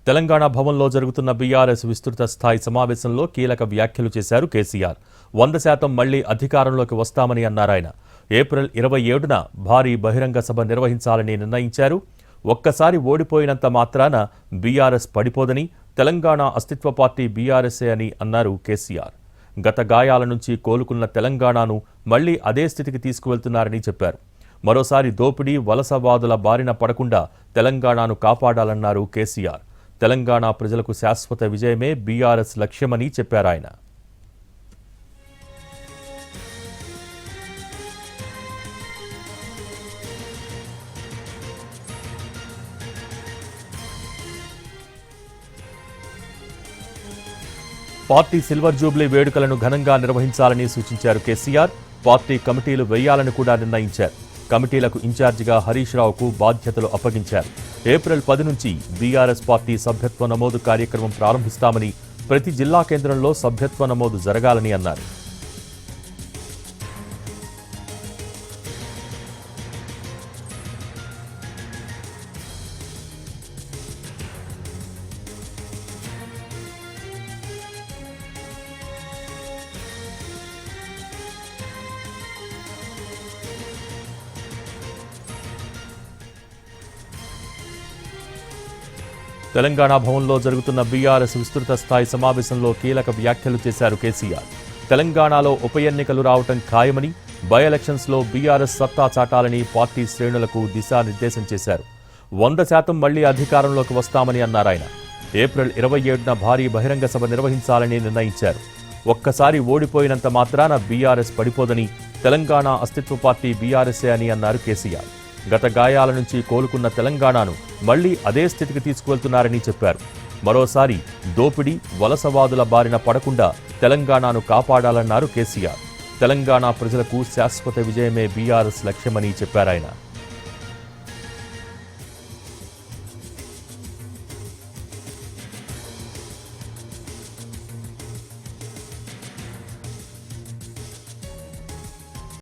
తెలంగాణ భవన్లో జరుగుతున్న బీఆర్ఎస్ విస్తృత స్థాయి సమావేశంలో కీలక వ్యాఖ్యలు చేశారు కేసీఆర్. 100% మళ్లీ అధికారంలోకి వస్తామని అన్నారాయన. ఏప్రిల్ 27న భారీ బహిరంగ సభ నిర్వహించాలని నిర్ణయించారు. ఒక్కసారి ఓడిపోయినంత మాత్రాన బీఆర్ఎస్ పడిపోదని, తెలంగాణ అస్తిత్వ పార్టీ బీఆర్ఎస్ఏ అని అన్నారు కేసీఆర్. గత గాయాల నుంచి కోలుకున్న తెలంగాణను మళ్లీ అదే స్థితికి తీసుకువెళ్తున్నారని చెప్పారు. మరోసారి దోపిడీ, వలసవాదుల బారిన పడకుండా తెలంగాణను కాపాడాలన్నారు కేసీఆర్. తెలంగాణ ప్రజలకు శాశ్వత విజయమే బీఆర్ఎస్ లక్ష్యమని చెప్పారాయన. పార్టీ సిల్వర్ జూబ్లీ వేడుకలను ఘనంగా నిర్వహించాలని సూచించారు కేసీఆర్. పార్టీ కమిటీలు వేయాలని కూడా నిర్ణయించారు. కమిటీలకు ఇన్ఛార్జిగా హరీష్ రావుకు బాధ్యతలు అప్పగించారు. ఏప్రిల్ 10 నుంచి బీఆర్ఎస్ పార్టీ సభ్యత్వ నమోదు కార్యక్రమం ప్రారంభిస్తామని, ప్రతి జిల్లా కేంద్రంలో సభ్యత్వ నమోదు జరగాలని అన్నారు. తెలంగాణ భవన్లో జరుగుతున్న బీఆర్ఎస్ విస్తృత స్థాయి సమావేశంలో కీలక వ్యాఖ్యలు చేశారు కేసీఆర్. తెలంగాణలో ఉప ఎన్నికలు రావటం ఖాయమని, బై ఎలక్షన్స్లో బీఆర్ఎస్ సత్తా చాటాలని పార్టీ శ్రేణులకు దిశానిర్దేశం చేశారు. 100% మళ్లీ అధికారంలోకి వస్తామని అన్నారాయన. ఏప్రిల్ 27న భారీ బహిరంగ సభ నిర్వహించాలని నిర్ణయించారు. ఒక్కసారి ఓడిపోయినంత మాత్రాన బీఆర్ఎస్ పడిపోదని, తెలంగాణ అస్తిత్వ పార్టీ బీఆర్ఎస్ఏ అని అన్నారు కేసీఆర్. గత గాయాల నుంచి కోలుకున్న తెలంగాణను మళ్లీ అదే స్థితికి తీసుకువెళ్తున్నారని చెప్పారు. మరోసారి దోపిడీ, వలసవాదుల బారిన పడకుండా తెలంగాణను కాపాడాలన్నారు కేసీఆర్. తెలంగాణ ప్రజలకు శాశ్వత విజయమే బీఆర్ఎస్ లక్ష్యమని చెప్పారాయన.